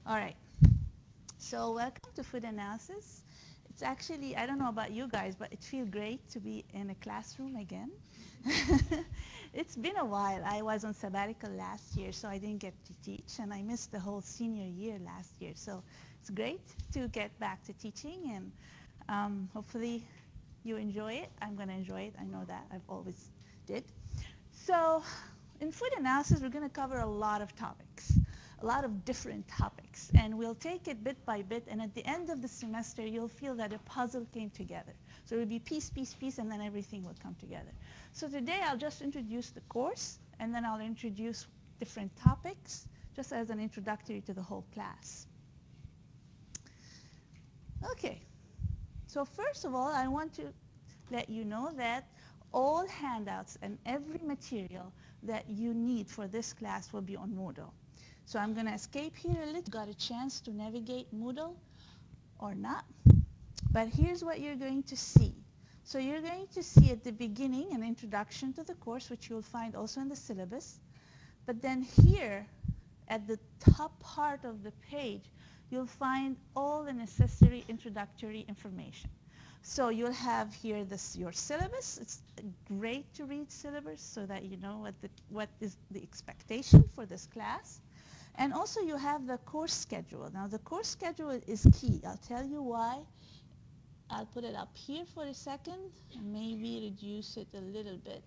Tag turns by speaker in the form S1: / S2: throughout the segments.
S1: All right. So welcome to food analysis. It's actually, I don't know about you guys, but it feels great to be in a classroom again. It's been a while. I was on sabbatical last year, so I didn't get to teach, and I missed the whole senior year last year. So it's great to get back to teaching, and hopefully you enjoy it. I'm going to enjoy it. I know that. I've always did. So in food analysis, we're going to cover a lot of topics, a lot of different topics, and we'll take it bit by bit, and at the end of the semester, you'll feel that a puzzle came together. So it will be piece, piece, piece, and then everything will come together. So today, I'll just introduce the course, and then I'll introduce different topics, just as an introductory to the whole class. Okay, so first of all, I want to let you know that all handouts and every material that you need for this class will be on Moodle. So I'm going to escape here a little. Got a chance to navigate Moodle or not? But here's what you're going to see. So you're going to see at the beginning an introduction to the course, which you'll find also in the syllabus. But then here at the top part of the page, you'll find all the necessary introductory information. So you'll have here your syllabus. It's great to read syllabus so that you know what is the expectation for this class. And also you have the course schedule. Now the course schedule is key. I'll tell you why. I'll put it up here for a second and maybe reduce it a little bit.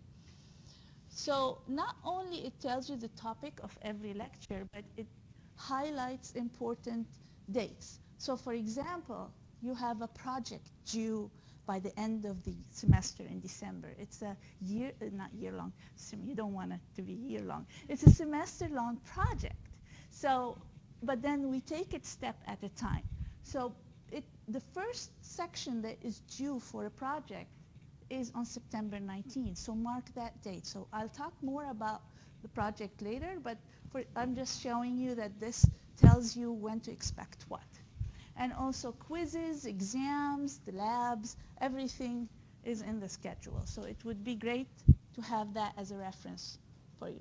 S1: So not only it tells you the topic of every lecture, but it highlights important dates. So for example, you have a project due by the end of the semester in December. It's a year, not year-long, you don't want it to be year-long. It's a semester-long project. So, but then we take it step at a time. So the first section that is due for a project is on September 19th. So mark that date. So I'll talk more about the project later, but I'm just showing you that this tells you when to expect what. And also quizzes, exams, the labs, everything is in the schedule. So it would be great to have that as a reference for you.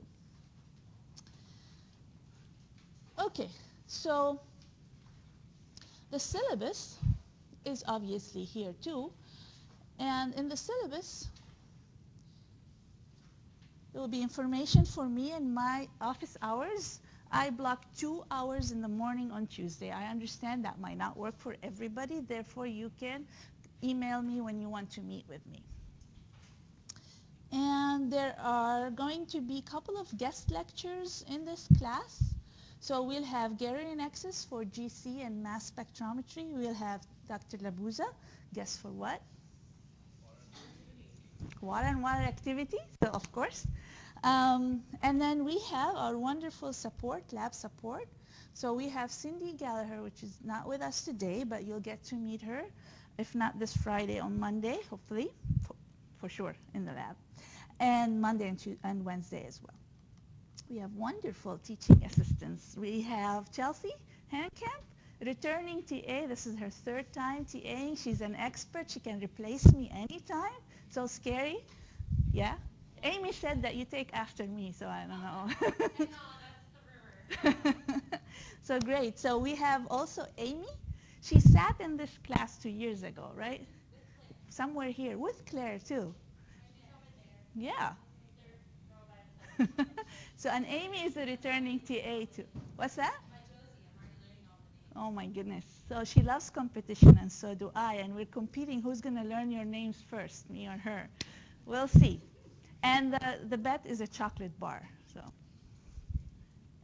S1: Okay, so the syllabus is obviously here too. And in the syllabus, there will be information for me in my office hours. I block 2 hours in the morning on Tuesday. I understand that might not work for everybody. Therefore, you can email me when you want to meet with me. And there are going to be a couple of guest lectures in this class. So we'll have Gary Nexus for GC and mass spectrometry. We'll have Dr. Labuza. Guess for what? Water and water activity, so of course. And then we have our wonderful support, lab support. So we have Cindy Gallagher, which is not with us today, but you'll get to meet her, if not this Friday, on Monday, hopefully, for sure, in the lab. And Monday and Wednesday as well. We have wonderful teaching assistants. We have Chelsea Hankamp, returning TA. This is her third time TAing. She's an expert. She can replace me anytime. So scary. Yeah? Amy said that you take after me, so I don't know.
S2: I know, that's the rumor.
S1: So great. So we have also Amy. She sat in this class 2 years ago, right? Somewhere here. With Claire, too. Yeah. So, and Amy is a returning TA, too. What's that? Oh my goodness. So she loves competition, and so do I, and we're competing who's going to learn your names first, me or her. We'll see. And the bet is a chocolate bar. So.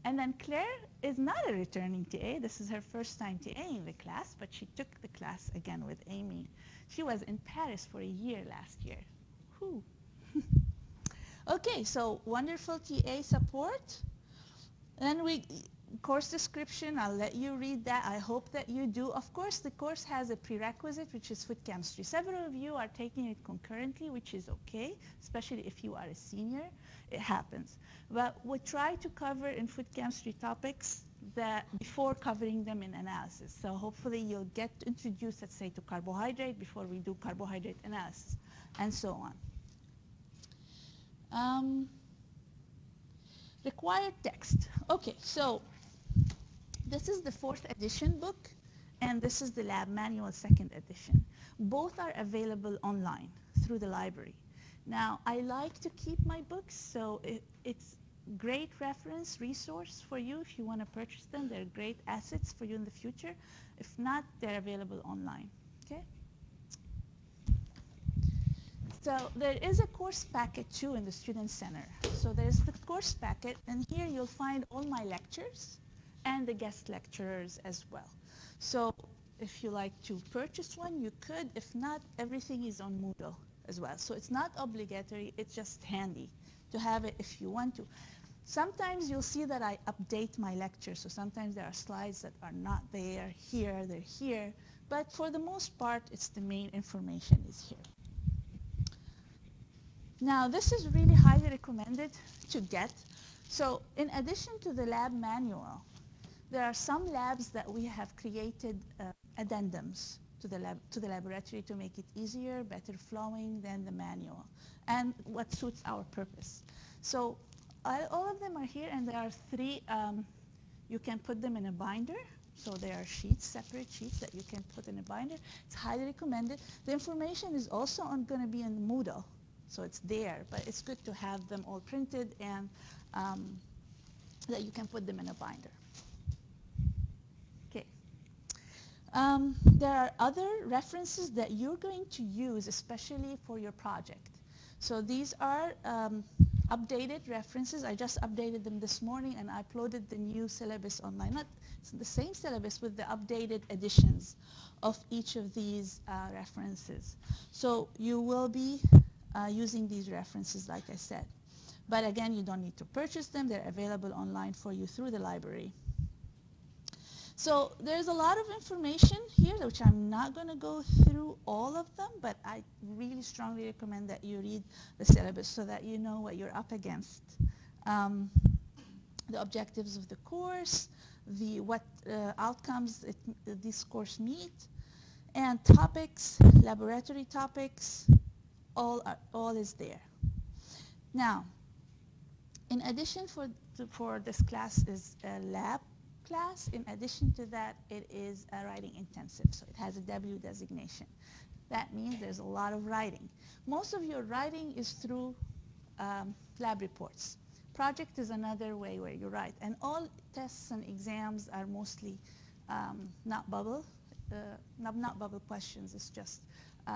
S1: And then Claire is not a returning TA. This is her first time TAing the class, but she took the class again with Amy. She was in Paris for a year last year. Whew. Okay, so wonderful TA support. Then course description, I'll let you read that. I hope that you do. Of course, the course has a prerequisite, which is food chemistry. Several of you are taking it concurrently, which is okay, especially if you are a senior. It happens. But we try to cover in food chemistry topics that before covering them in analysis. So hopefully you'll get introduced, let's say, to carbohydrate before we do carbohydrate analysis, and so on. Required text. Okay, so This is the 4th edition book, and this is the lab manual 2nd edition. Both are available online through the library. Now, I like to keep my books, so it's great reference resource for you if you want to purchase them. They're great assets for you in the future. If not, they're available online. Okay? So there is a course packet too in the Student Center. So there's the course packet, and here you'll find all my lectures and the guest lecturers as well. So if you like to purchase one, you could. If not, everything is on Moodle as well. So it's not obligatory, it's just handy to have it if you want to. Sometimes you'll see that I update my lectures. So sometimes there are slides that are not there, here, they're here. But for the most part, it's the main information is here. Now, this is really highly recommended to get. So in addition to the lab manual, there are some labs that we have created addendums to the laboratory to make it easier, better flowing than the manual, and what suits our purpose. So all of them are here, and there are 3. You can put them in a binder. So there are sheets, separate sheets that you can put in a binder. It's highly recommended. The information is also going to be in Moodle. So it's there, but it's good to have them all printed and that you can put them in a binder. Okay. There are other references that you're going to use, especially for your project. So these are updated references. I just updated them this morning, and I uploaded the new syllabus online. Not it's the same syllabus with the updated editions of each of these references. So you will be using these references, like I said. But again, you don't need to purchase them. They're available online for you through the library. So there's a lot of information here, which I'm not going to go through all of them, but I really strongly recommend that you read the syllabus so that you know what you're up against. The objectives of the course, what outcomes this course meet, and topics, laboratory topics, all is there. Now, in addition for this class is a lab class. In addition to that, it is a writing intensive, so it has a W designation. That means there's a lot of writing. Most of your writing is through lab reports. Project is another way where you write, and all tests and exams are mostly not bubble questions. It's just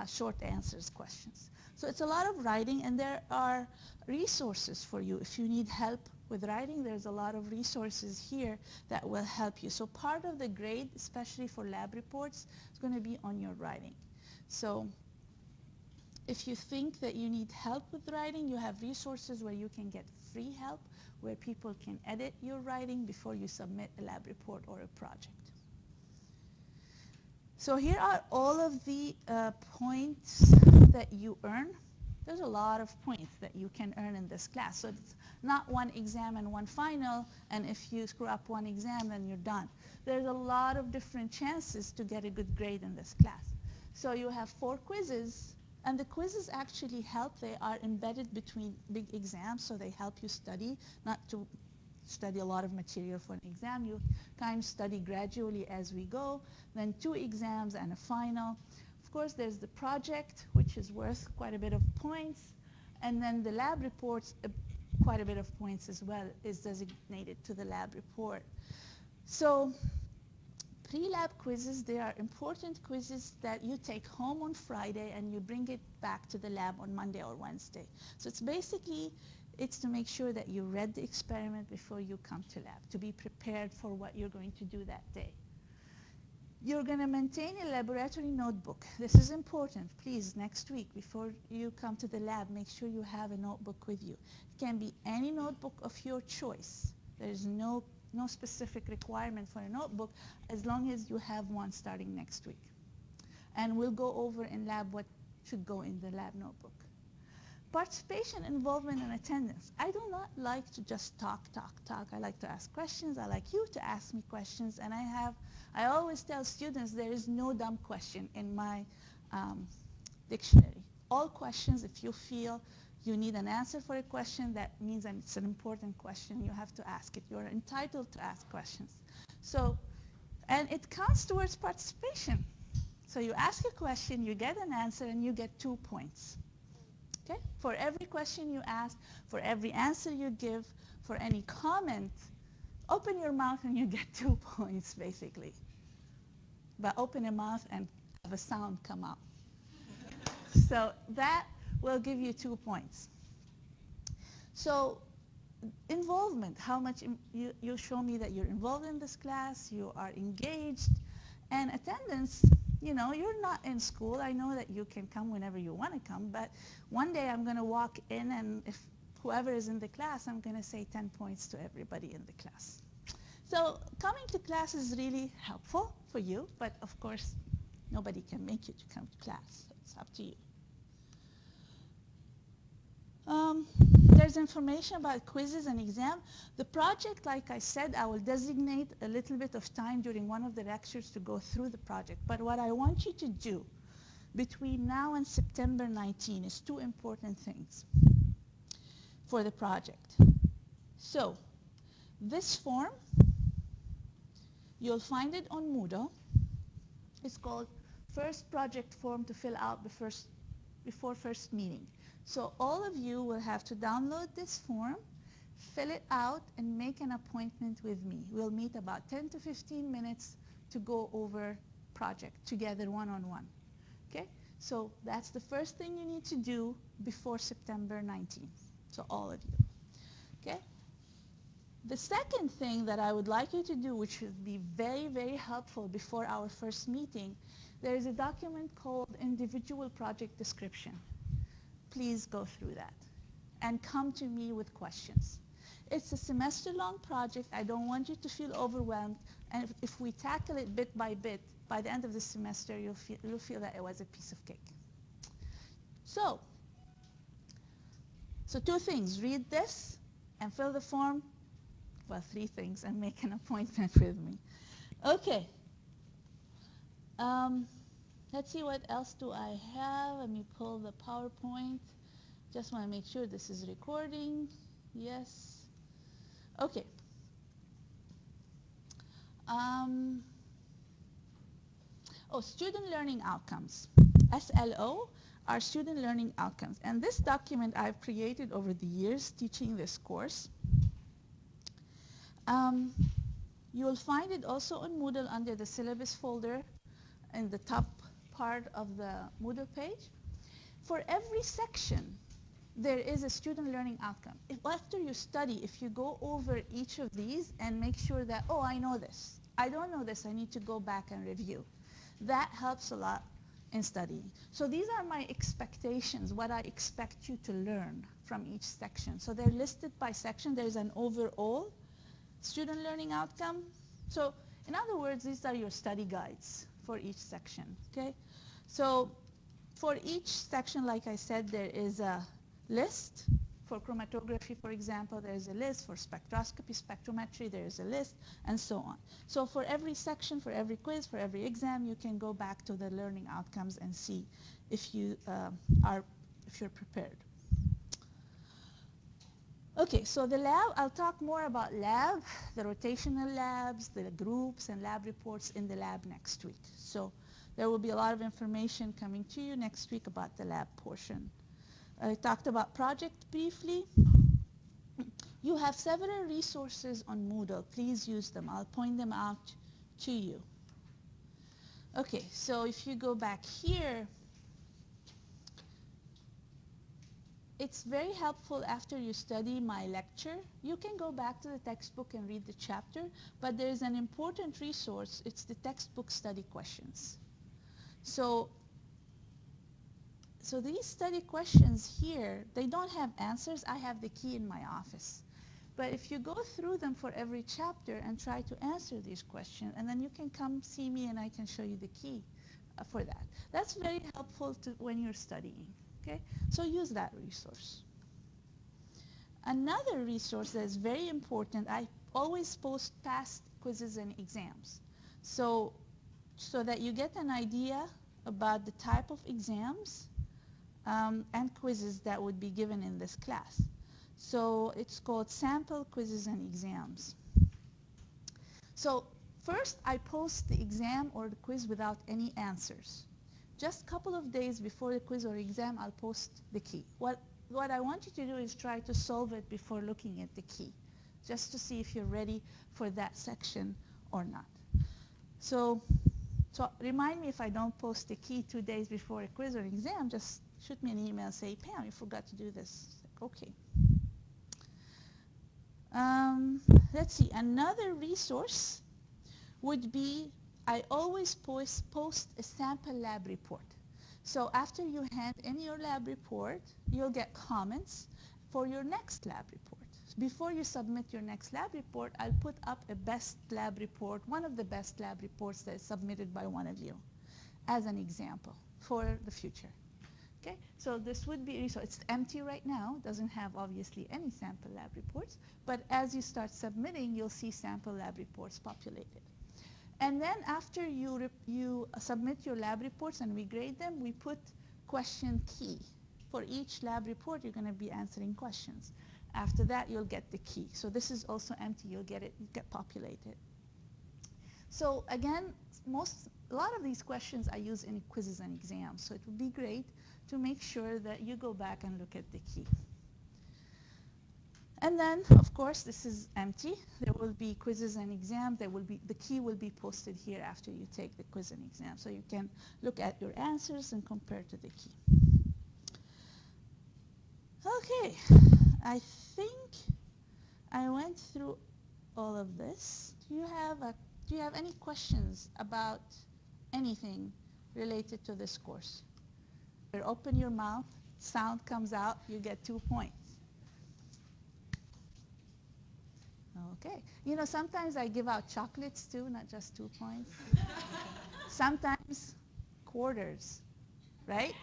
S1: short answers questions. So it's a lot of writing, and there are resources for you. If you need help with writing, there's a lot of resources here that will help you. So part of the grade, especially for lab reports, is going to be on your writing. So if you think that you need help with writing, you have resources where you can get free help, where people can edit your writing before you submit a lab report or a project. So here are all of the points that you earn. There's a lot of points that you can earn in this class. So it's not one exam and one final, and if you screw up one exam, then you're done. There's a lot of different chances to get a good grade in this class. So you have 4 quizzes, and the quizzes actually help. They are embedded between big exams, so they help you study, not to study a lot of material for an exam. You kind of study gradually as we go, then 2 exams and a final. Of course, there's the project, which is worth quite a bit of points, and then the lab reports, quite a bit of points as well, is designated to the lab report. So pre-lab quizzes, they are important quizzes that you take home on Friday and you bring it back to the lab on Monday or Wednesday. So it's to make sure that you read the experiment before you come to lab, to be prepared for what you're going to do that day. You're going to maintain a laboratory notebook. This is important. Please, next week, before you come to the lab, make sure you have a notebook with you. It can be any notebook of your choice. There's no specific requirement for a notebook as long as you have one starting next week. And we'll go over in lab what should go in the lab notebook. Participation, involvement, and attendance. I do not like to just talk. I like to ask questions. I like you to ask me questions. And I always tell students there is no dumb question in my dictionary. All questions, if you feel you need an answer for a question, that means that it's an important question. You have to ask it. You're entitled to ask questions. So And it counts towards participation. So you ask a question, you get an answer, and you get 2 points. Okay? For every question you ask, for every answer you give, for any comment, open your mouth and you get 2 points, basically. But open your mouth and have a sound come out. So that will give you 2 points. So involvement, how much you show me that you're involved in this class, you are engaged, and attendance, you know, you're not in school. I know that you can come whenever you want to come, but one day I'm going to walk in, and if whoever is in the class, I'm going to say 10 points to everybody in the class. So coming to class is really helpful for you, but of course, nobody can make you to come to class. So it's up to you. There's information about quizzes and exam. The project, like I said, I will designate a little bit of time during one of the lectures to go through the project. But what I want you to do between now and September 19 is 2 important things for the project. So this form, you'll find it on Moodle. It's called First Project Form to fill out before first meeting. So all of you will have to download this form, fill it out, and make an appointment with me. We'll meet about 10 to 15 minutes to go over project together one-on-one. Okay? So that's the first thing you need to do before September 19th. So all of you. Okay? The second thing that I would like you to do, which would be very, very helpful before our first meeting, there is a document called Individual Project Description. Please go through that and come to me with questions. It's a semester-long project. I don't want you to feel overwhelmed. And if we tackle it bit by bit, by the end of the semester, you'll feel that it was a piece of cake. So 2 things. Read this and fill the form. Well, 3 things, and make an appointment with me. Okay. Let's see, what else do I have? Let me pull the PowerPoint. Just want to make sure this is recording. Yes. Okay. Student learning outcomes. SLO are student learning outcomes. And this document I've created over the years teaching this course. You will find it also on Moodle under the syllabus folder in the top part of the Moodle page. For every section, there is a student learning outcome. If after you study, if you go over each of these and make sure that, oh, I know this. I don't know this. I need to go back and review. That helps a lot in studying. So these are my expectations, what I expect you to learn from each section. So they're listed by section. There's an overall student learning outcome. So in other words, these are your study guides for each section, okay? So for each section, like I said, there is a list. For chromatography, for example, there is a list. For spectroscopy, spectrometry, there is a list, and so on. So for every section, for every quiz, for every exam, you can go back to the learning outcomes and see if you're prepared. Okay, so the lab, I'll talk more about lab, the rotational labs, the groups, and lab reports in the lab next week. So there will be a lot of information coming to you next week about the lab portion. I talked about project briefly. You have several resources on Moodle. Please use them. I'll point them out to you. Okay, so if you go back here, it's very helpful after you study my lecture. You can go back to the textbook and read the chapter, but there is an important resource. It's the textbook study questions. So these study questions here, they don't have answers. I have the key in my office. But if you go through them for every chapter and try to answer these questions, and then you can come see me and I can show you the key for that. That's very helpful when you're studying. Okay? So use that resource. Another resource that is very important, I always post past quizzes and exams. So that you get an idea about the type of exams and quizzes that would be given in this class. So it's called Sample Quizzes and Exams. So first, I post the exam or the quiz without any answers. Just a couple of days before the quiz or exam, I'll post the key. What I want you to do is try to solve it before looking at the key, just to see if you're ready for that section or not. So remind me if I don't post the key 2 days before a quiz or exam, just shoot me an email, say, Pam, you forgot to do this. Like, okay. Let's see, another resource would be, I always post a sample lab report. So after you hand in your lab report, you'll get comments for your next lab report. Before you submit your next lab report, I'll put up a best lab report, one of the best lab reports that is submitted by one of you, as an example for the future. Okay, so this would be, so it's empty right now, doesn't have obviously any sample lab reports, but as you start submitting, you'll see sample lab reports populated. And then after you submit your lab reports and we grade them, we put question key. For each lab report, you're going to be answering questions. After that, you'll get the key. So this is also empty. You'll get it, get populated. So again, a lot of these questions I use in quizzes and exams. So it would be great to make sure that you go back and look at the key. And then, of course, this is empty. There will be quizzes and exams. The key will be posted here after you take the quiz and exam. So you can look at your answers and compare to the key. Okay, I think I went through all of this. Do you have any questions about anything related to this course? Open your mouth, sound comes out, you get 2 points. Okay. You know, sometimes I give out chocolates too, not just 2 points. Sometimes quarters, right?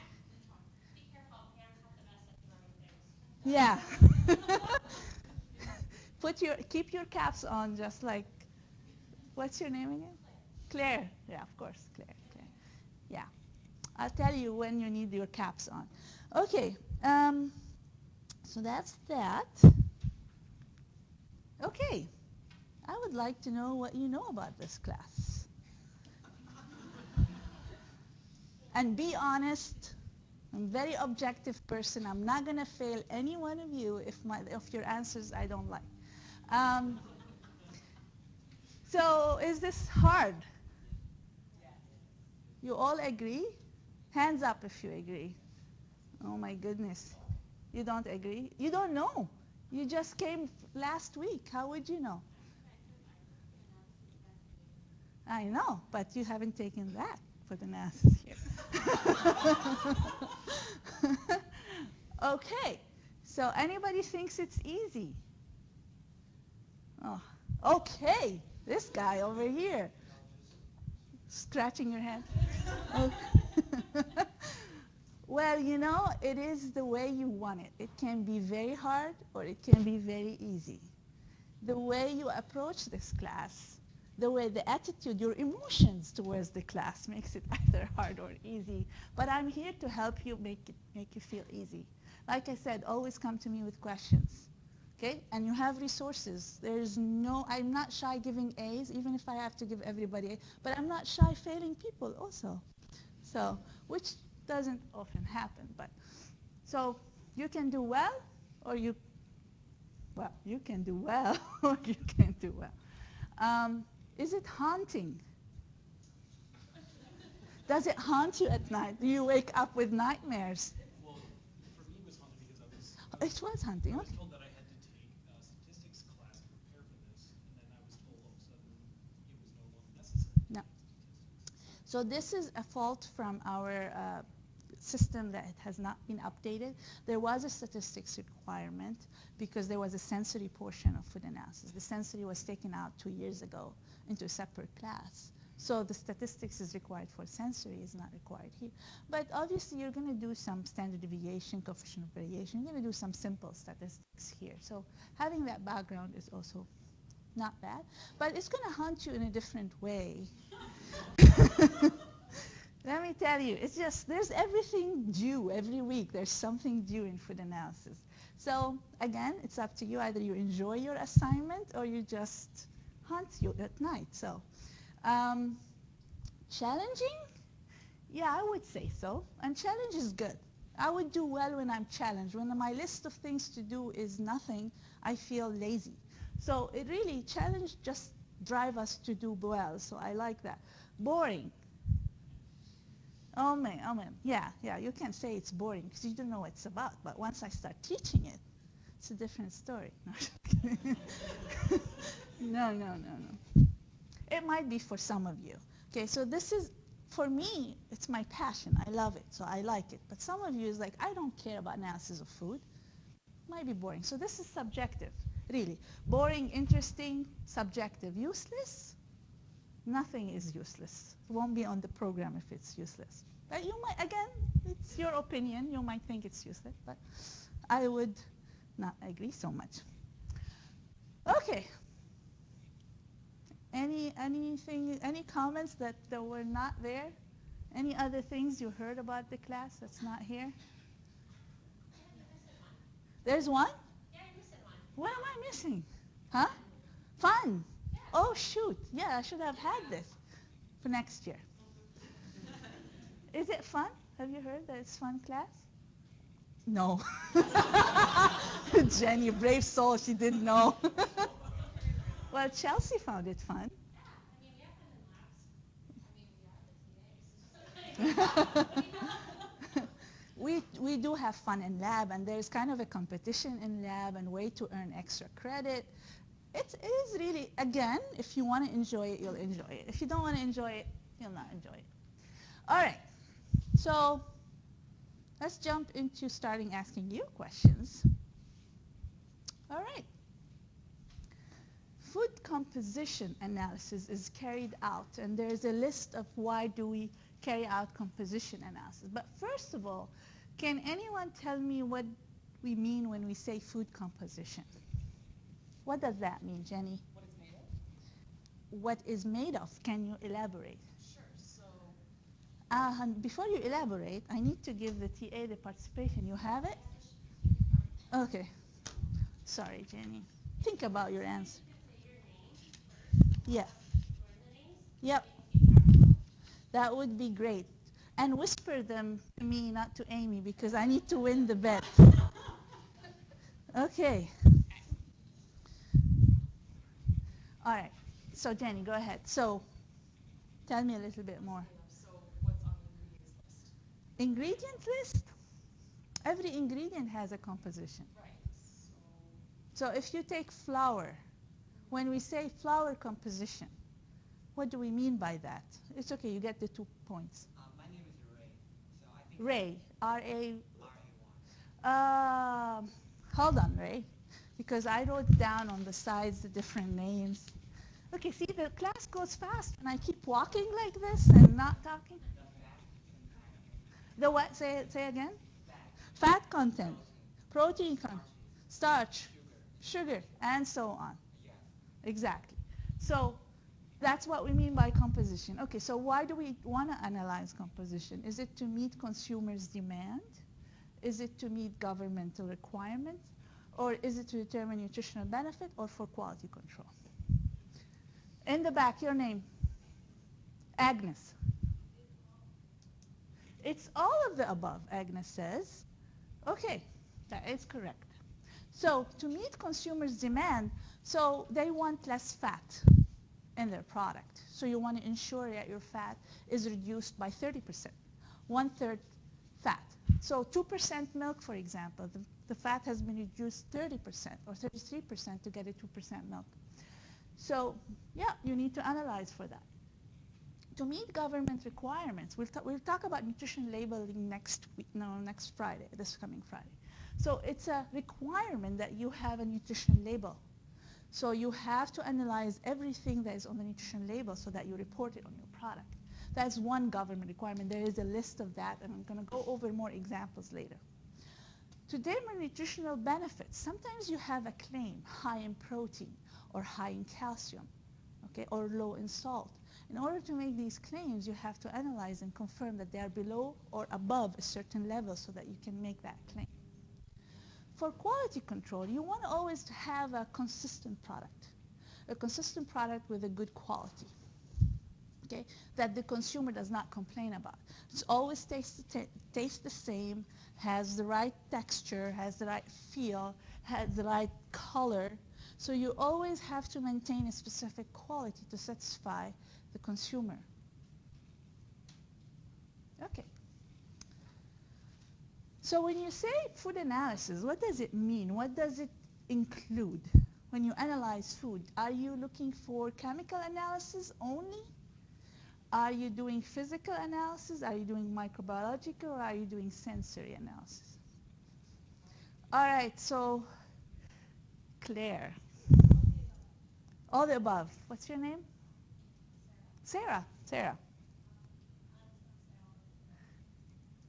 S2: Be careful, Pam's not the best at throwing things.
S1: Yeah. Keep your caps on, just like, what's your name again? Claire. Yeah, of course, Claire. Yeah. I'll tell you when you need your caps on. Okay. So that's that. Okay. I would like to know what you know about this class. And be honest. I'm a very objective person. I'm not going to fail any one of you if your answers I don't like. So is this hard? You all agree? Hands up if you agree. Oh my goodness. You don't agree? You don't know. You just came last week. How would you know? I know, but you haven't taken that for the NASs here. Okay, so anybody thinks it's easy? Oh, okay, this guy over here. Scratching your head. Okay. Well, you know, it is the way you want it. It can be very hard or it can be very easy. The way you approach this class, the way the attitude, your emotions towards the class makes it either hard or easy. But I'm here to help you make you feel easy. Like I said, always come to me with questions. Okay? And you have resources. I'm not shy giving A's, even if I have to give everybody A, but I'm not shy failing people also. So, which doesn't often happen, but so you can do well or you can do well or you can't do well. Is it haunting? Does it haunt you at night? Do you wake up with nightmares?
S3: Well, for me, it was haunting because I was.
S1: It was haunting.
S3: I
S1: Okay.
S3: was told that I had to take a statistics class to prepare for this, and then I was told all of a sudden it was no longer necessary.
S1: No. So this is a fault from our system that it has not been updated. There was a statistics requirement because there was a sensory portion of food analysis. The sensory was taken out 2 years ago into a separate class. So the statistics is required for sensory, is not required here. But obviously you're going to do some standard deviation, coefficient of variation. You're going to do some simple statistics here. So having that background is also not bad. But it's going to haunt you in a different way. Let me tell you, it's just, there's everything due every week. There's something due in food analysis. So again, it's up to you. Either you enjoy your assignment or you just haunt you at night. So Um, challenging? Yeah, I would say so. And challenge is good. I would do well when I'm challenged. When my list of things to do is nothing, I feel lazy. So it really, challenge just drive us to do well. So I like that. Boring. Oh man, oh man. Yeah, yeah, you can say it's boring because you don't know what it's about. But once I start teaching it, it's a different story. No, just kidding. No, no, no, no. It might be for some of you. Okay, so this is, for me, it's my passion. I love it, so I like it. But some of you is like, I don't care about analysis of food. Might be boring. So this is subjective, really. Boring, interesting, subjective. Useless? Nothing is useless. It won't be on the program if it's useless. But you might, again, it's your opinion. You might think it's useless, but I would not agree so much. Okay. Any comments that were not there? Any other things you heard about the class that's not here?
S2: Yeah, you're missing one.
S1: There's one?
S2: Yeah, you're missing one.
S1: What am I missing? Huh? Fun.
S2: Yeah.
S1: Oh, shoot. Yeah, I should have had this for next year. Is it fun? Have you heard that it's fun class? No. Jenny, brave soul, she didn't know. Well, Chelsea found it fun.
S2: Yeah, I mean, we have fun in labs. I mean, we are the TAs. What do you know?
S1: We do have fun in lab, and there's kind of a competition in lab and way to earn extra credit. It is really, again, if you want to enjoy it, you'll enjoy it. If you don't want to enjoy it, you'll not enjoy it. All right, so let's jump into starting asking you questions. All right. Food composition analysis is carried out, and there's a list of why do we carry out composition analysis. But first of all, can anyone tell me what we mean when we say food composition? What does that mean, Jenny?
S4: What it's made of?
S1: What is made of? Can you elaborate?
S4: Sure. So,
S1: Before you elaborate, I need to give the TA the participation. You have it? Okay. Sorry, Jenny. Think about your answer. Yeah. Yep. That would be great. And whisper them to me, not to Amy, because I need to win the bet. Okay. All right. So Jenny, go ahead. So tell me a little bit more.
S4: so what's on the ingredients list?
S1: Ingredient list? Every ingredient has a composition.
S4: Right.
S1: So if you take flour, when we say flour composition, what do we mean by that? It's okay, you get the 2 points.
S5: My name is Ray, so I think
S1: Ray, R-A.
S5: R-A-Y.
S1: Hold on, Ray, because I wrote down on the sides the different names. Okay, see, the class goes fast, and I keep walking like this and not talking.
S5: The fat content.
S1: The what? Say again?
S5: Fat.
S1: Fat content, protein content, starch, sugar, and so on.
S5: Yes.
S1: Exactly. So that's what we mean by composition. Okay, so why do we want to analyze composition? Is it to meet consumers' demand? Is it to meet governmental requirements? Or is it to determine nutritional benefit or for quality control? In the back, your name? Agnes. It's all of the above, Agnes says. Okay, that is correct. So to meet consumers' demand, so they want less fat in their product. So you want to ensure that your fat is reduced by 30%, 1/3 fat. So 2% milk, for example, the fat has been reduced 30% or 33% to get a 2% milk. So yeah, you need to analyze for that. To meet government requirements, we'll talk about nutrition labeling next week, no, next Friday, this coming Friday. So it's a requirement that you have a nutrition label. So you have to analyze everything that is on the nutrition label so that you report it on your product. That's one government requirement. There is a list of that, and I'm going to go over more examples later. To determine nutritional benefits, sometimes you have a claim, high in protein or high in calcium, okay, or low in salt. In order to make these claims, you have to analyze and confirm that they are below or above a certain level so that you can make that claim. For quality control, you want to always have a consistent product with a good quality. okay, that the consumer does not complain about. It's always tastes the same, has the right texture, has the right feel, has the right color. So you always have to maintain a specific quality to satisfy the consumer. Okay. So when you say food analysis, what does it mean? What does it include? When you analyze food, are you looking for chemical analysis only? Are you doing physical analysis? Are you doing microbiological? Or are you doing sensory analysis? All right, so Claire. All the above. What's your name? Sarah. Sarah.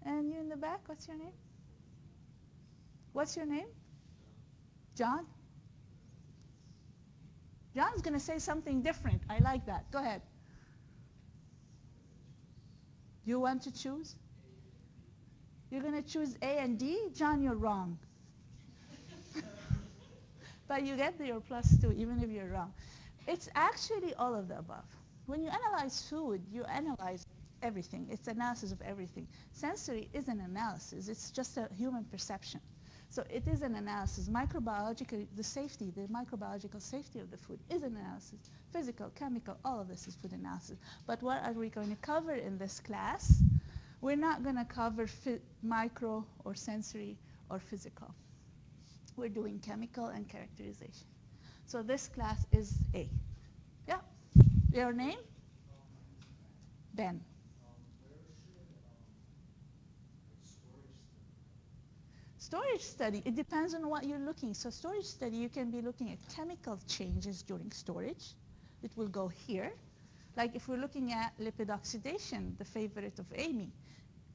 S1: And you in the back, what's your name? What's your name? John? John's going to say something different. I like that. Go ahead. You want to choose? You're going to choose A and D? John, you're wrong. But you get your +2 even if you're wrong. It's actually all of the above. When you analyze food, you analyze everything. It's analysis of everything. Sensory is an analysis. It's just a human perception. So it is an analysis. Microbiological, the microbiological safety of the food is an analysis. Physical, chemical, all of this is food analysis. But what are we going to cover in this class? We're not going to cover micro or sensory or physical. We're doing chemical and characterization. So this class is A. Yeah? Your name? Ben. Storage study, it depends on what you're looking. So storage study, you can be looking at chemical changes during storage. It will go here. Like if we're looking at lipid oxidation, the favorite of Amy,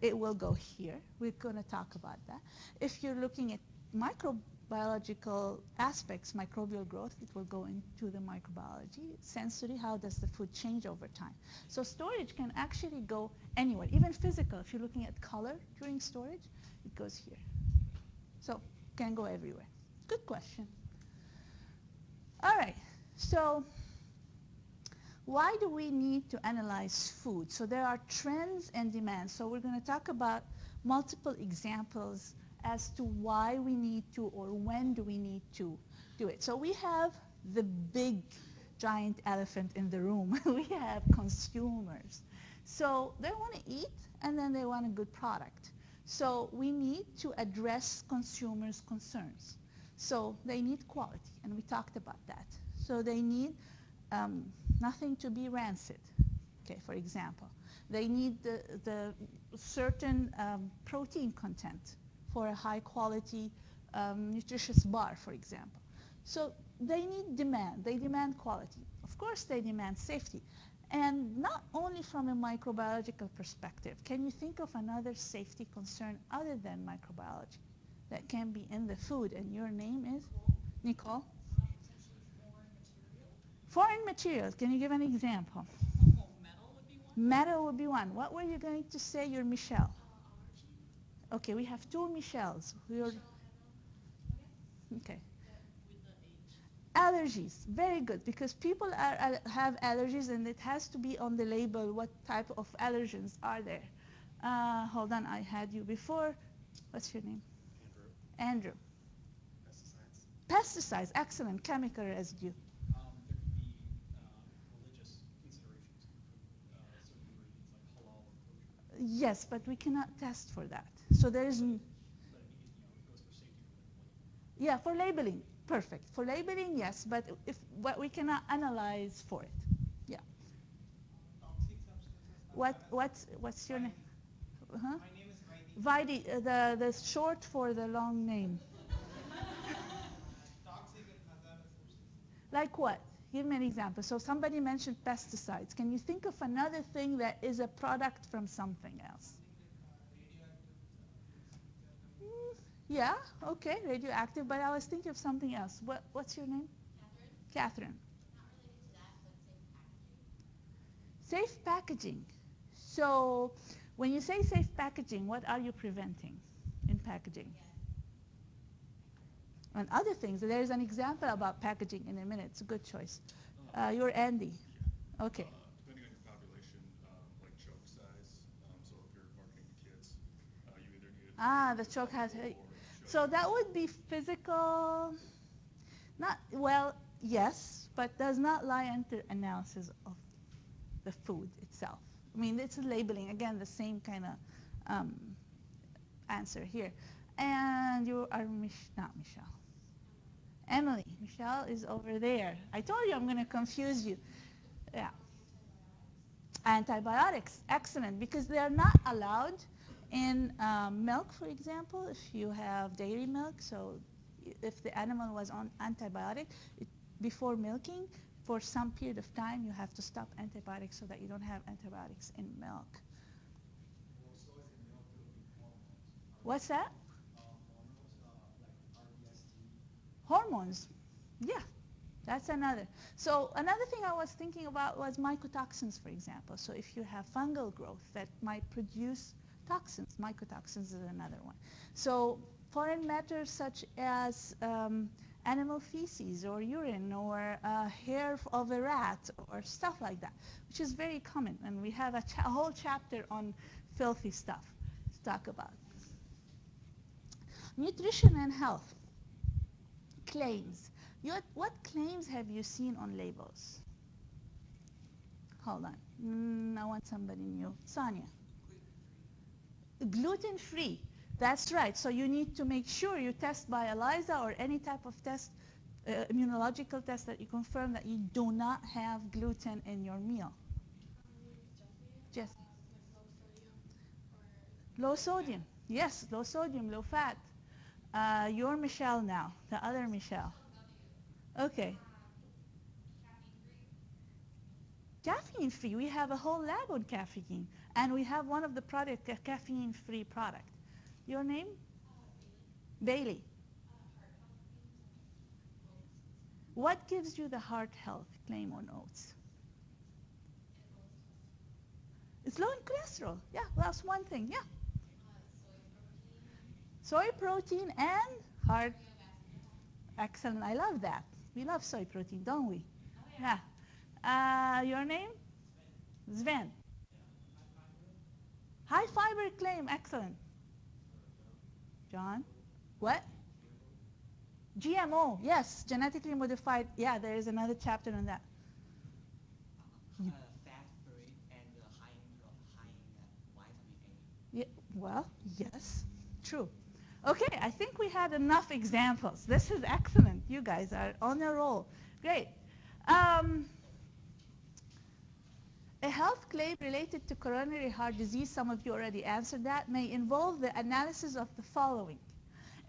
S1: it will go here. We're going to talk about that. If you're looking at microbiological aspects, microbial growth, it will go into the microbiology. Sensory, how does the food change over time? So storage can actually go anywhere, even physical. If you're looking at color during storage, it goes here. So can go everywhere. Good question. All right, so why do we need to analyze food? So there are trends and demands. So we're going to talk about multiple examples as to why we need to or when do we need to do it. So we have the big giant elephant in the room. We have consumers. So they want to eat and then they want a good product. So we need to address consumers' concerns. So they need quality, and we talked about that. So they need nothing to be rancid, okay, for example. They need the certain protein content for a high quality nutritious bar, for example. So they need demand. They demand quality. Of course, they demand safety. And not only from a microbiological perspective. Can you think of another safety concern other than microbiology that can be in the food? And your name is? Nicole? Foreign materials. Can you give an example?
S4: Metal would be one.
S1: Metal would be one. What were you going to say? You're Michelle. Okay, we have two Michelles. Okay. Allergies, very good, because people have allergies and it has to be on the label what type of allergens are there. Hold on, I had you before. What's your name?
S3: Andrew.
S1: Andrew.
S3: Pesticides.
S1: Pesticides, excellent, chemical residue.
S3: There could be religious considerations. Certain ingredients like halal or kosher.
S1: Yes, but we cannot test for that. So there is,
S3: But it goes for safety for labeling.
S1: yeah, for labeling, perfect. For labeling, yes, but we cannot analyze for it. Yeah.
S5: Toxic substances.
S1: What's your name? Huh?
S5: My name is Vaidi.
S1: Vaidi, the short for the long name.
S5: Toxic and hazardous substances.
S1: Like what? Give me an example. So somebody mentioned pesticides. Can you think of another thing that is a product from something else? Yeah, okay, radioactive, but I was thinking of something else. What's your name?
S2: Catherine?
S1: Catherine.
S2: Not related to that, but safe packaging.
S1: Safe packaging. So when you say safe packaging, what are you preventing in packaging? And other things. There's an example about packaging in a minute. It's a good choice. You're Andy. Okay.
S6: Depending on your population,
S1: Ah, the chalk has. So that would be physical. Not well, yes, but does not lie under analysis of the food itself. I mean, it's a labeling. Again, the same kind of um, answer here. And you are not Michelle. Emily. Michelle is over there. I told you I'm going to confuse you. Yeah. Antibiotics, excellent, because they are not allowed in milk, for example, if you have dairy milk. So if the animal was on antibiotic, before milking, for some period of time, you have to stop antibiotics so that you don't have antibiotics in milk.
S3: Also, in milk, there will be hormones.
S1: What's that?
S3: Hormones like RBST.
S1: Hormones. Yeah, that's another. So another thing I was thinking about was mycotoxins, for example. So if you have fungal growth that might produce toxins, mycotoxins is another one. So foreign matter such as animal feces or urine or hair of a rat or stuff like that, which is very common. And we have a whole chapter on filthy stuff to talk about. Nutrition and health. Claims. What claims have you seen on labels? Hold on. I want somebody new. Sonia. Gluten-free. That's right. So you need to make sure you test by ELISA or any type of test, immunological test, that you confirm that you do not have gluten in your meal. Yes. Low sodium. Yes, low sodium, low fat. You're Michelle now, the other Michelle. Okay. Caffeine-free. We have a whole lab on caffeine, and we have one of the product, a caffeine-free product. Your name? Bailey. What gives you the heart health claim on oats? It's low in cholesterol. Yeah, well, that's one thing. Yeah. Soy protein and heart. Excellent. I love that. We love soy protein, don't we? Yeah. Your name? Sven. High fiber claim. Excellent. John? What? GMO. Yes, genetically modified. Yeah, there is another chapter on that.
S6: Fat-free and high in vitamin A.
S1: Yeah, well, yes, true. Okay, I think we had enough examples. This is excellent. You guys are on a roll. Great. A health claim related to coronary heart disease, some of you already answered that, may involve the analysis of the following.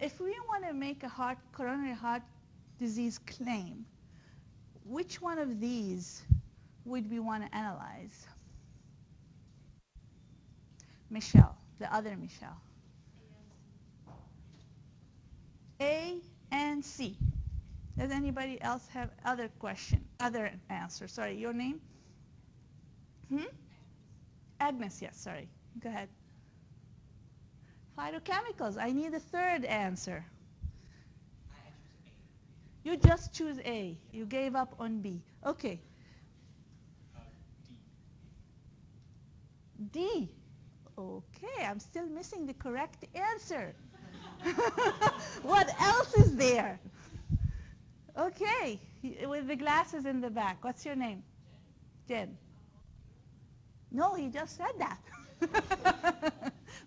S1: If we want to make a coronary heart disease claim, which one of these would we want to analyze? Michelle, the other Michelle. A and C. Does anybody else have other answer? Sorry, your name? Agnes, yes, sorry. Go ahead. Phytochemicals. I need a third answer.
S6: I choose A.
S1: You just choose A. You gave up on B. Okay.
S3: D.
S1: D. Okay, I'm still missing the correct answer. What else is there? Okay, with the glasses in the back. What's your name? Jen. No, he just said that.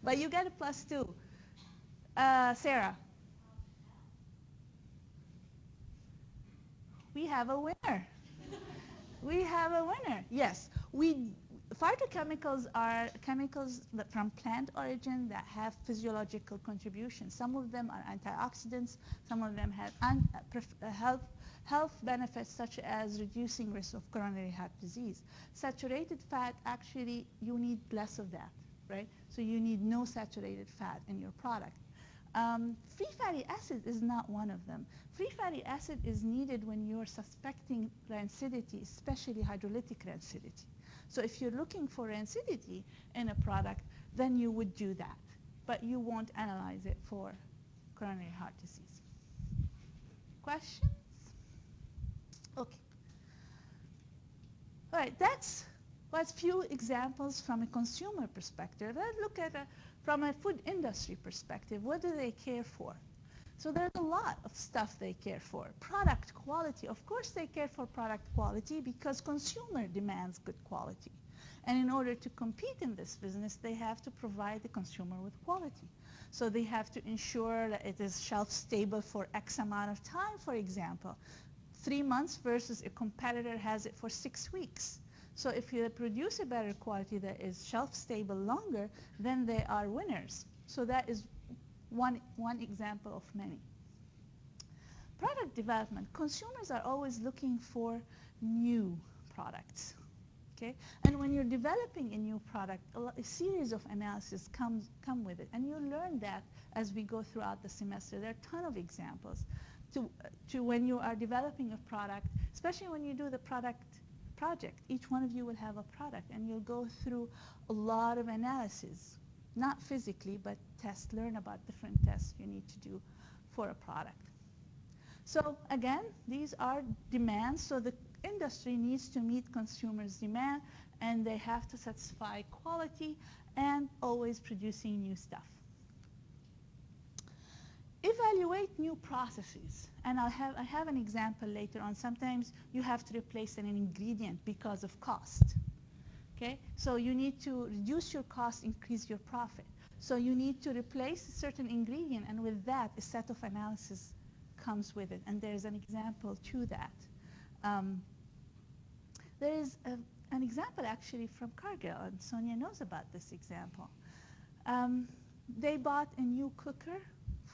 S1: But you get a +2. Sarah. We have a winner. We have a winner. Yes, phytochemicals are chemicals from plant origin that have physiological contributions. Some of them are antioxidants. Some of them have health benefits such as reducing risk of coronary heart disease. Saturated fat, actually, you need less of that, right? So you need no saturated fat in your product. Free fatty acid is not one of them. Free fatty acid is needed when you're suspecting rancidity, especially hydrolytic rancidity. So if you're looking for rancidity in a product, then you would do that. But you won't analyze it for coronary heart disease. Questions? Okay. All right, that was few examples from a consumer perspective. Let's look at from a food industry perspective, what do they care for? So there's a lot of stuff they care for. Product quality, of course they care for product quality because consumer demands good quality. And in order to compete in this business, they have to provide the consumer with quality. So they have to ensure that it is shelf stable for X amount of time, for example. 3 months versus a competitor has it for 6 weeks. So if you produce a better quality that is shelf stable longer, then they are winners. So that is one example of many. Product development. Consumers are always looking for new products. Okay? And when you're developing a new product, a series of analysis come with it. And you learn that as we go throughout the semester. There are a ton of examples to when you are developing a product, especially when you do the product project. Each one of you will have a product, and you'll go through a lot of analysis, not physically, but learn about different tests you need to do for a product. So again, these are demands. So the industry needs to meet consumers' demand, and they have to satisfy quality and always producing new stuff. Evaluate new processes. And I have an example later on. Sometimes you have to replace an ingredient because of cost. Okay? So you need to reduce your cost, increase your profit. So you need to replace a certain ingredient, and with that, a set of analysis comes with it. And there's an example to that. There is an example actually from Cargill, and Sonia knows about this example. They bought a new cooker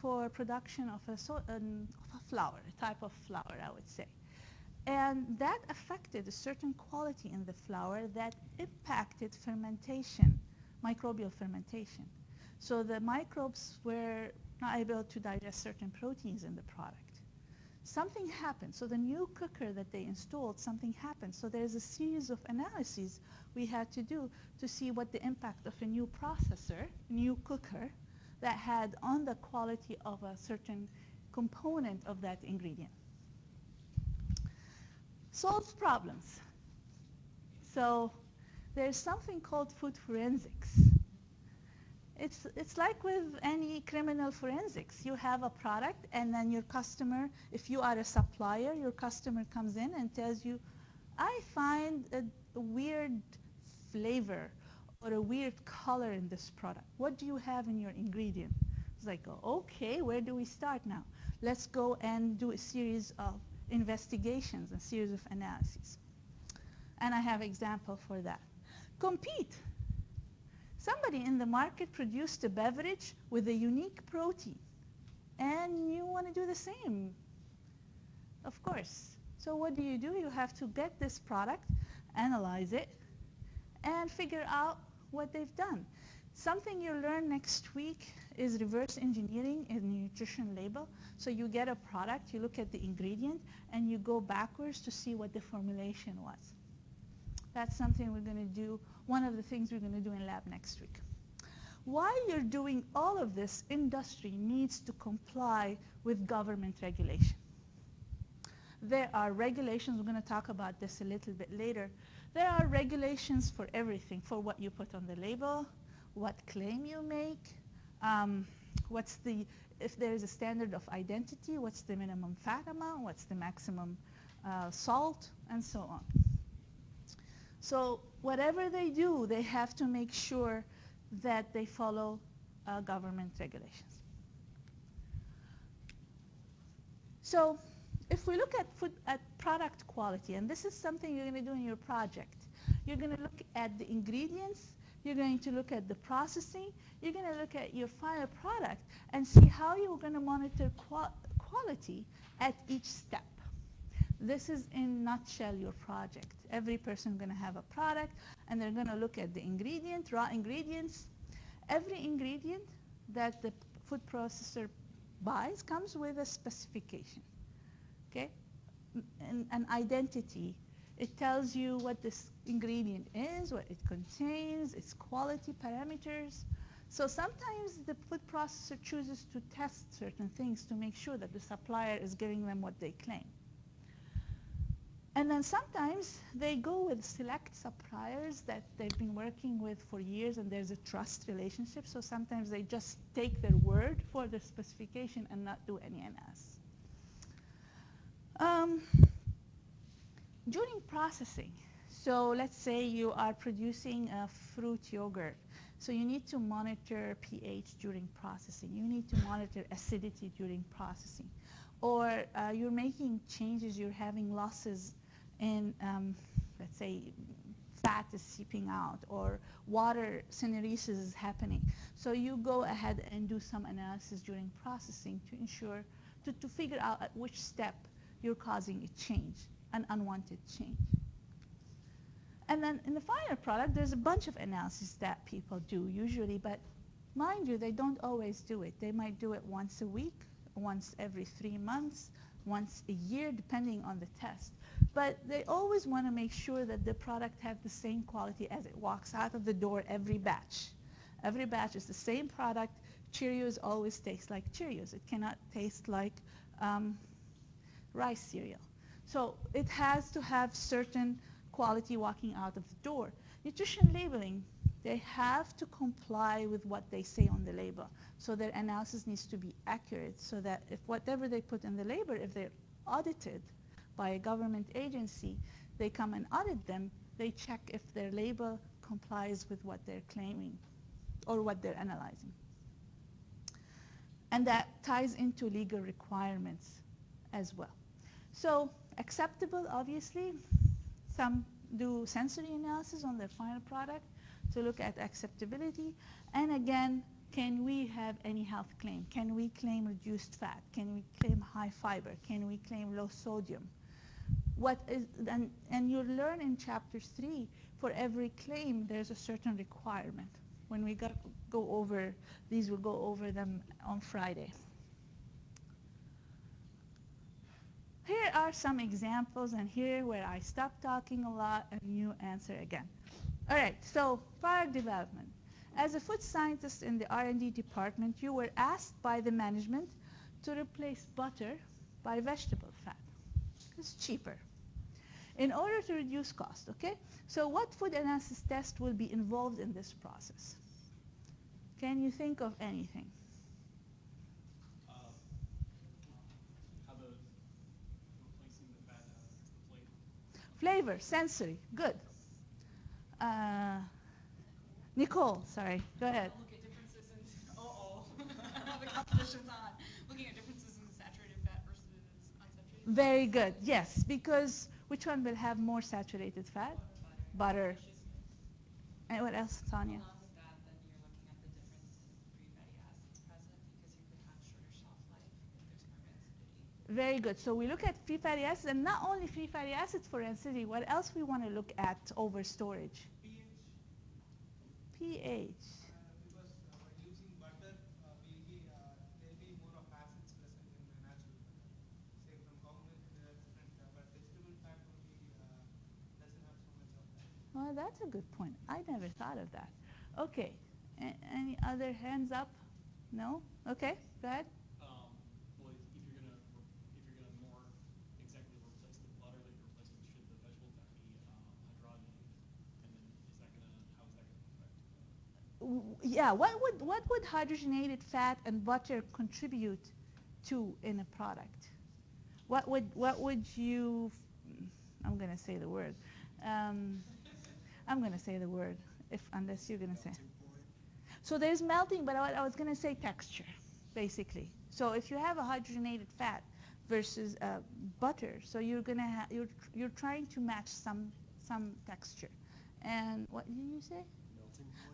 S1: for production of a flour, a type of flour, I would say. And that affected a certain quality in the flour that impacted fermentation, microbial fermentation. So the microbes were not able to digest certain proteins in the product. Something happened. So the new cooker that they installed, something happened. So there's a series of analyses we had to do to see what the impact of a new processor, new cooker, that had on the quality of a certain component of that ingredient. Solves problems. So there's something called food forensics. It's like with any criminal forensics. You have a product, and then your customer, if you are a supplier, your customer comes in and tells you, I find a weird flavor or a weird color in this product. What do you have in your ingredient? It's like, okay, where do we start now? Let's go and do a series of investigations, a series of analyses. And I have an example for that. Compete. Somebody in the market produced a beverage with a unique protein, and you want to do the same, of course. So what do? You have to get this product, analyze it, and figure out what they've done. Something you learn next week is reverse engineering in the nutrition label. So you get a product, you look at the ingredient, and you go backwards to see what the formulation was. That's something we're going to do, one of the things we're going to do in lab next week. While you're doing all of this, industry needs to comply with government regulation. There are regulations, we're going to talk about this a little bit later. There are regulations for everything, for what you put on the label, what claim you make, if there is a standard of identity, what's the minimum fat amount, what's the maximum salt, and so on. So whatever they do, they have to make sure that they follow government regulations. So if we look at product quality, and this is something you're going to do in your project, you're going to look at the ingredients, you're going to look at the processing, you're going to look at your final product and see how you're going to monitor quality at each step. This is in a nutshell your project. Every person is going to have a product, and they're going to look at the ingredient, raw ingredients. Every ingredient that the food processor buys comes with a specification, okay? An identity. It tells you what this ingredient is, what it contains, its quality parameters. So sometimes the food processor chooses to test certain things to make sure that the supplier is giving them what they claim. And then sometimes they go with select suppliers that they've been working with for years and there's a trust relationship. So sometimes they just take their word for the specification and not do any NS. During processing, so let's say you are producing a fruit yogurt. So you need to monitor pH during processing. You need to monitor acidity during processing. Or you're making changes, you're having losses in, let's say, fat is seeping out or water syneresis is happening. So you go ahead and do some analysis during processing to ensure, to figure out at which step you're causing a change, an unwanted change. And then in the final product, there's a bunch of analysis that people do usually, but mind you, they don't always do it. They might do it once a week, once every 3 months, once a year, depending on the test. But they always want to make sure that the product has the same quality as it walks out of the door every batch. Every batch is the same product. Cheerios always taste like Cheerios. It cannot taste like rice cereal. So it has to have certain quality walking out of the door. Nutrition labeling, they have to comply with what they say on the label. So their analysis needs to be accurate so that if whatever they put in the label, if they're audited by a government agency, they come and audit them, they check if their label complies with what they're claiming or what they're analyzing. And that ties into legal requirements as well. So acceptable, obviously. Some do sensory analysis on their final product to look at acceptability. And again, can we have any health claim? Can we claim reduced fat? Can we claim high fiber? Can we claim low sodium? What is, and you'll learn in chapter 3, for every claim, there's a certain requirement. When we go over these, we'll go over them on Friday. Here are some examples, and here where I stop talking a lot and you answer again. All right, so product development. As a food scientist in the R&D department, you were asked by the management to replace butter by vegetable fat. It's cheaper in order to reduce cost, okay? So what food analysis test will be involved in this process? Can you think of anything?
S3: How the replacing the fat the plate.
S1: Flavor, sensory, good. Nicole, sorry, go ahead.
S4: Look at differences in, the competition's on. Looking at differences in saturated fat versus unsaturated.
S1: Very good, yes, because which one will have more saturated fat? Butter. And what else, Tanya?
S7: Along with that, then you're looking at the difference in free fatty acids present because you could have shorter shelf life if there's more rancidity.
S1: Very good. So we look at free fatty acids, and not only free fatty acids for rancidity. What else we want to look at over storage? pH.
S5: Because when using butter, there'll be more of acids present in the natural butter. Say from cow milk, there are different, but vegetable fat only doesn't have so much of that.
S1: Well, that's a good point. I never thought of that. Okay. Any other hands up? No? Okay, go ahead.
S3: Well, if you're gonna more exactly replace the butter that you're replacing, should the vegetable fat be hydrogenated? And then how is that gonna affect?
S1: Yeah, what would hydrogenated fat and butter contribute to in a product? What would you? I'm gonna say the word. I'm gonna say the word unless you're gonna say. So there's melting, but I was gonna say texture, basically. So if you have a hydrogenated fat versus butter, so you're gonna you're trying to match some texture. And what did you say?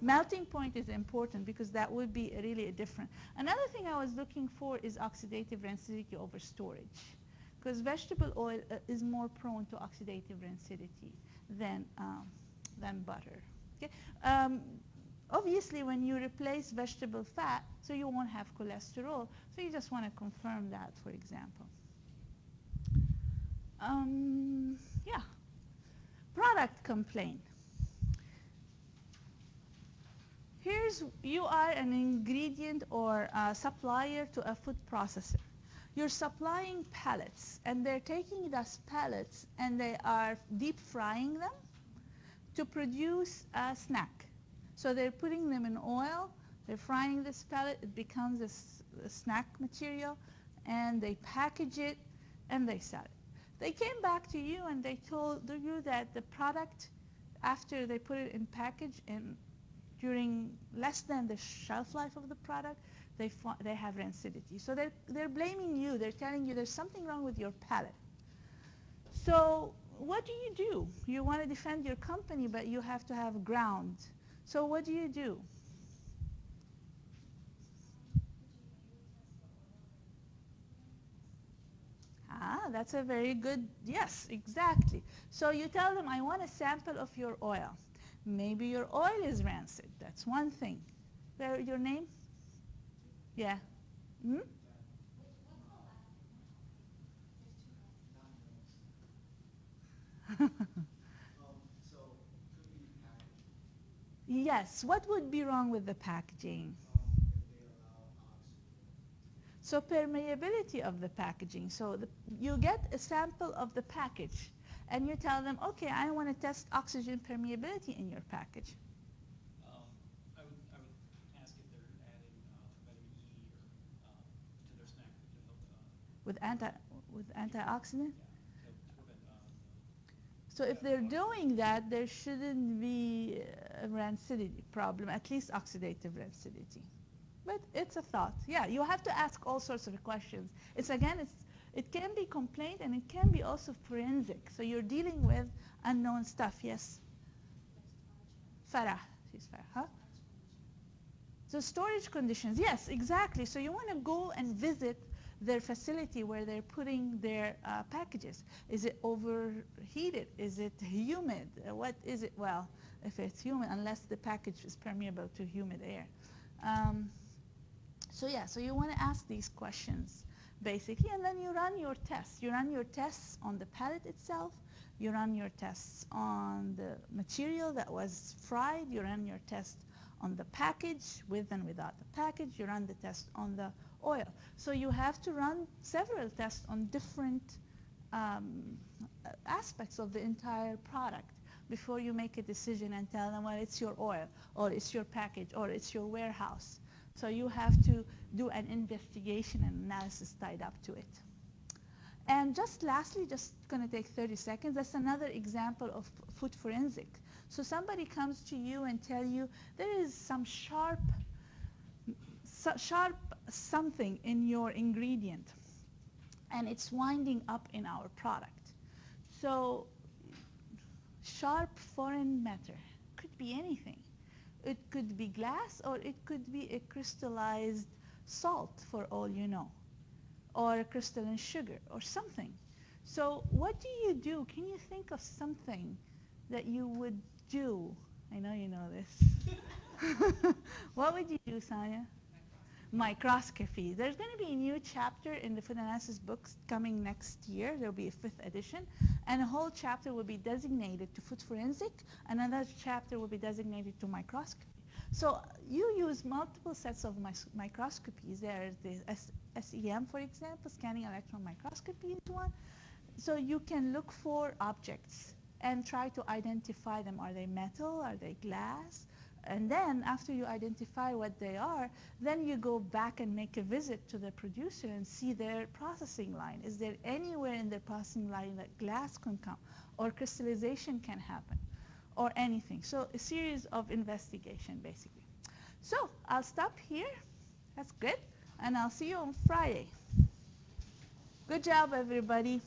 S1: Melting point is important because that would be really a different. Another thing I was looking for is oxidative rancidity over storage, because vegetable oil is more prone to oxidative rancidity than butter. Okay. Obviously, when you replace vegetable fat, so you won't have cholesterol. So you just want to confirm that, for example. Yeah. Product complaint. You are an ingredient or a supplier to a food processor. you're supplying pellets, and they're taking those pellets and they are deep frying them to produce a snack. So they're putting them in oil, they're frying this pellet, it becomes a snack material, and they package it and they sell it. They came back to you and they told you that the product, after they put it in package and during less than the shelf life of the product, they have rancidity. So they're blaming you. They're telling you there's something wrong with your palate. So what do? You want to defend your company, but you have to have ground. So what do you do? Ah, that's a very good, yes, exactly. So you tell them, I want a sample of your oil. Maybe your oil is rancid. That's one thing. Your name? Yeah. Hmm? Yes. What would be wrong with the packaging? So permeability of the packaging. So you get a sample of the package and you tell them, okay, I want to test oxygen permeability in your package.
S3: I would ask if they're adding vitamin E or to their snack that could help.
S1: With antioxidant?
S3: Yeah, to prevent.
S1: So if they're doing that, there shouldn't be a rancidity problem, at least oxidative rancidity. But it's a thought. Yeah, you have to ask all sorts of questions. It can be complaint and it can be also forensic. So you're dealing with unknown stuff. Yes? Farah. She's Farah, huh? So storage conditions, yes, exactly. So you want to go and visit their facility where they're putting their packages. Is it overheated? Is it humid? What is it? Well, if it's humid, unless the package is permeable to humid air. So yeah, so you want to ask these questions basically, and then you run your tests. You run your tests on the pallet itself. You run your tests on the material that was fried. You run your test on the package, with and without the package. You run the test on the oil. So you have to run several tests on different aspects of the entire product before you make a decision and tell them, well, it's your oil, or it's your package, or it's your warehouse. So you have to do an investigation and analysis tied up to it. And just lastly, just going to take 30 seconds, that's another example of food forensic. So somebody comes to you and tell you there is some sharp something in your ingredient and it's winding up in our product. So sharp foreign matter could be anything. It could be glass or it could be a crystallized salt for all you know, or a crystalline sugar or something. So what do? Can you think of something that you would do? I know you know this. What would you do, Sanya? Microscopy. There's going to be a new chapter in the food analysis books coming next year. There will be a 5th edition. And a whole chapter will be designated to food forensic. Another chapter will be designated to microscopy. So you use multiple sets of microscopies. There's the SEM, for example, scanning electron microscopy is one. So you can look for objects and try to identify them. Are they metal? Are they glass? And then after you identify what they are, then you go back and make a visit to the producer and see their processing line. Is there anywhere in their processing line that glass can come or crystallization can happen or anything? So a series of investigation basically. So I'll stop here. That's good. And I'll see you on Friday. Good job, everybody.